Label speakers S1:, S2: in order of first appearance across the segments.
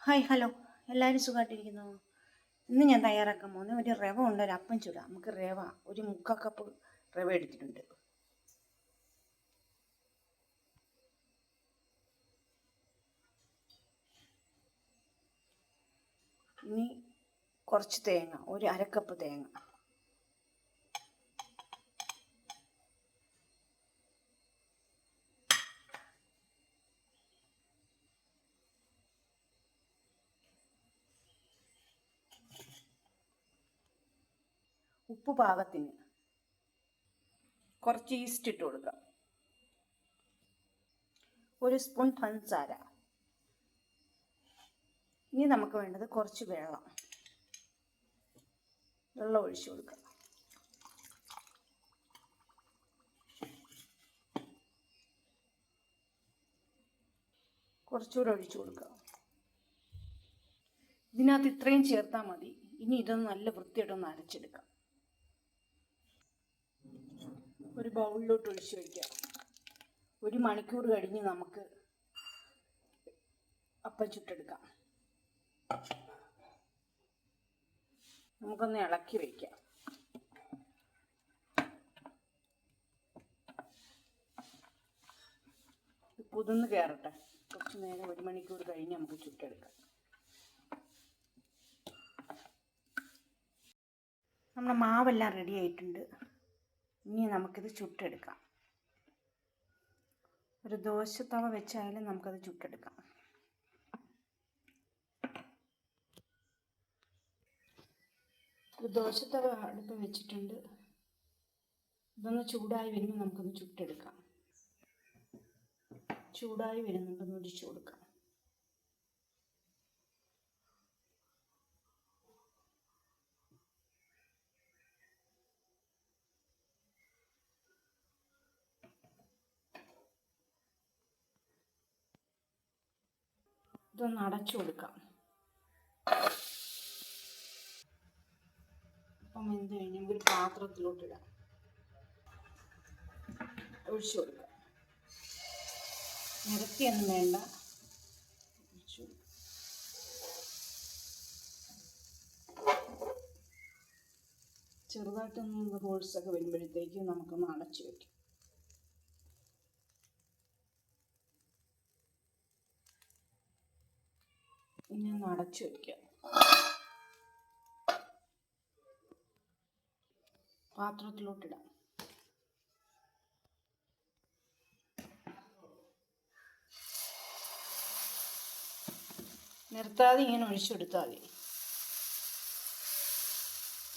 S1: Hi hello, എല്ലാവരും സുഖമായിട്ടിരിക്കുന്നു. ഇന്ന് ഞാൻ തയ്യാറാക്കാൻ പോകുന്നത് ഒരു റവ കൊണ്ട് ഒരു അപ്പം ചുടാം. നമുക്ക് റവ ഒരു 3/4 കപ്പ് റവ എടുത്തിട്ടുണ്ട്. ഇനി കുറച്ച് തേങ്ങ, ഒരു 1/2 കപ്പ് തേങ്ങ, ഉപ്പ് പാകത്തിന്, കുറച്ച് ഈസ്റ്റ് ഇട്ട് കൊടുക്കാം, ഒരു സ്പൂൺ പഞ്ചസാര. ഇനി നമുക്ക് വേണ്ടത് കുറച്ച് വെള്ളം ഒഴിച്ചു കൊടുക്കാം. കുറച്ചുകൂടെ ഒഴിച്ചു കൊടുക്കുക. ഇതിനകത്ത് ഇത്രയും ചേർത്താൽ മതി. ഇനി ഇതൊന്ന് നല്ല വൃത്തിയായിട്ടൊന്ന് അരച്ചെടുക്കാം. ഒരു ബൗളിലോട്ട് ഒഴിച്ചു വയ്ക്കാം. 1 മണിക്കൂർ കഴിഞ്ഞ് നമുക്ക് അപ്പം ചുട്ടെടുക്കാം. നമുക്കൊന്ന് ഇളക്കി വയ്ക്കാം. കുതിർന്ന് കയറട്ടെ. കുറച്ച് നേരം 1 മണിക്കൂർ കഴിഞ്ഞ് നമുക്ക് ചുട്ടെടുക്കാം. നമ്മുടെ മാവെല്ലാം റെഡി ആയിട്ടുണ്ട്. ഇനി നമുക്കിത് ചുട്ടെടുക്കാം. ഒരു ദോശത്തവ വെച്ചായാലും നമുക്കത് ചുട്ടെടുക്കാം. ഒരു ദോശത്തവ അടുപ്പ് വെച്ചിട്ടുണ്ട്. ഇതൊന്ന് ചൂടായി വരുമ്പോൾ നമുക്കൊന്ന് ചുട്ടെടുക്കാം. ചൂടായി വരുന്നുണ്ടെന്ന് ഒഴിച്ചു കൊടുക്കാം. ഇതൊന്ന് അടച്ചു കൊടുക്കാം. അപ്പം വെന്ത് കഴിഞ്ഞ് ഒരു പാത്രത്തിലോട്ടിടാം. ഒഴിച്ചു കൊടുക്കാം. നിരത്തിയൊന്നും വേണ്ട. ചെറുതായിട്ടൊന്ന് ഹോൾസൊക്കെ വരുമ്പോഴത്തേക്കും നമുക്കൊന്ന് അടച്ചു വയ്ക്കാം. ഇനി ഒന്ന് അടച്ചു വയ്ക്കാം. പാത്രത്തിലോട്ടിടാം. നിർത്താതെ ഇങ്ങനെ ഒഴിച്ചെടുത്താൽ മതി.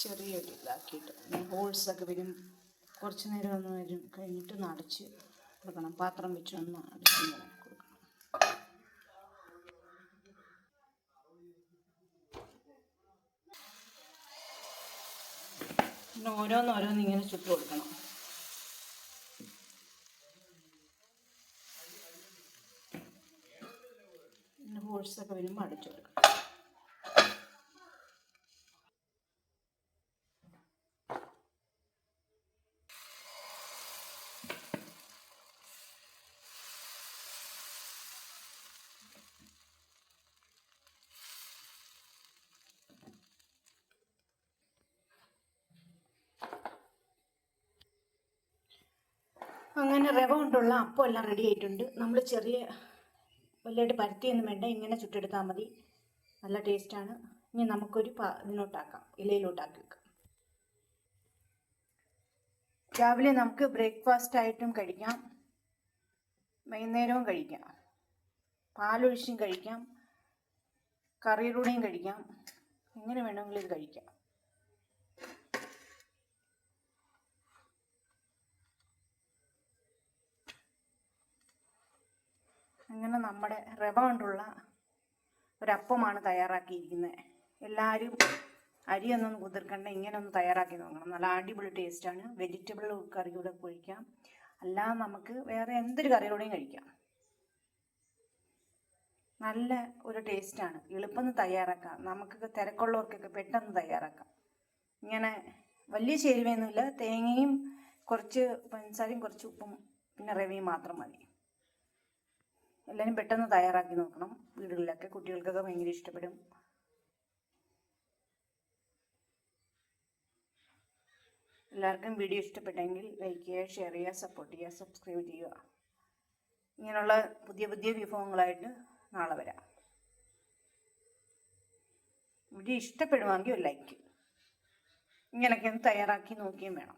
S1: ചെറിയൊരു ഇതാക്കിയിട്ട് ഹോൾസൊക്കെ വരും. കുറച്ച് നേരം ഒന്ന് വരും കഴിഞ്ഞിട്ട് ഒന്ന് അടച്ച് കൊടുക്കണം. പാത്രം വെച്ചൊന്ന് അടച്ച് കൊടുക്കണം. പിന്നെ ഓരോന്നോരോന്ന് ഇങ്ങനെ ചുട്ട് കൊടുക്കണം. പിന്നെ ഹോൾസൊക്കെ വരുമ്പോൾ അടച്ചു കൊടുക്കണം. അങ്ങനെ റവ കൊണ്ടുള്ള അപ്പം എല്ലാം റെഡി ആയിട്ടുണ്ട്. നമ്മൾ വലുതായിട്ട് പരത്തിയൊന്നും വേണ്ട, ഇങ്ങനെ ചുട്ടെടുത്താൽ മതി. നല്ല ടേസ്റ്റാണ്. ഇനി നമുക്കൊരു ഇതിലോട്ടാക്കാം, ഇലയിലോട്ടാക്കി വെക്കാം. രാവിലെ നമുക്ക് ബ്രേക്ക്ഫാസ്റ്റ് ആയിട്ടും കഴിക്കാം, വൈകുന്നേരവും കഴിക്കാം, പാലൊഴിച്ചും കഴിക്കാം, കറിയിലൂടെയും കഴിക്കാം. എങ്ങനെ വേണമെങ്കിലും ഇത് കഴിക്കാം. അങ്ങനെ നമ്മുടെ റവ കൊണ്ടുള്ള ഒരപ്പമാണ് തയ്യാറാക്കിയിരിക്കുന്നത്. എല്ലാവരും അരിയൊന്നും കുതിർക്കണ്ട, ഇങ്ങനെ ഒന്ന് തയ്യാറാക്കി നോക്കണം. നല്ല അടിപൊളി ടേസ്റ്റാണ്. വെജിറ്റബിൾ കറിയൂടെ കഴിക്കാം, അല്ലാതെ നമുക്ക് വേറെ എന്തൊരു കറിയോടെയും കഴിക്കാം. നല്ല ഒരു ടേസ്റ്റാണ്. എളുപ്പം തയ്യാറാക്കാം. നമുക്കൊക്കെ തിരക്കുള്ളവർക്കൊക്കെ പെട്ടെന്ന് തയ്യാറാക്കാം. ഇങ്ങനെ വലിയ ചേരുവയൊന്നുമില്ല. തേങ്ങയും കുറച്ച് പഞ്ചസാരയും കുറച്ച് ഉപ്പും പിന്നെ റവയും മാത്രം മതി. എല്ലാവരും പെട്ടെന്ന് തയ്യാറാക്കി നോക്കണം. വീടുകളിലൊക്കെ കുട്ടികൾക്കൊക്കെ ഭയങ്കര ഇഷ്ടപ്പെടും. എല്ലാവർക്കും വീഡിയോ ഇഷ്ടപ്പെട്ടെങ്കിൽ ലൈക്ക് ചെയ്യുക, ഷെയർ ചെയ്യുക, സപ്പോർട്ട് ചെയ്യുക, സബ്സ്ക്രൈബ് ചെയ്യുക. ഇങ്ങനെയുള്ള പുതിയ പുതിയ വിഭവങ്ങളായിട്ട് നാളെ വരാം. വീഡിയോ ഇഷ്ടപ്പെടുവാണെങ്കിൽ ഒരു ലൈക്ക്. ഇങ്ങനെയൊക്കെ ഒന്ന് തയ്യാറാക്കി നോക്കിയും വേണം.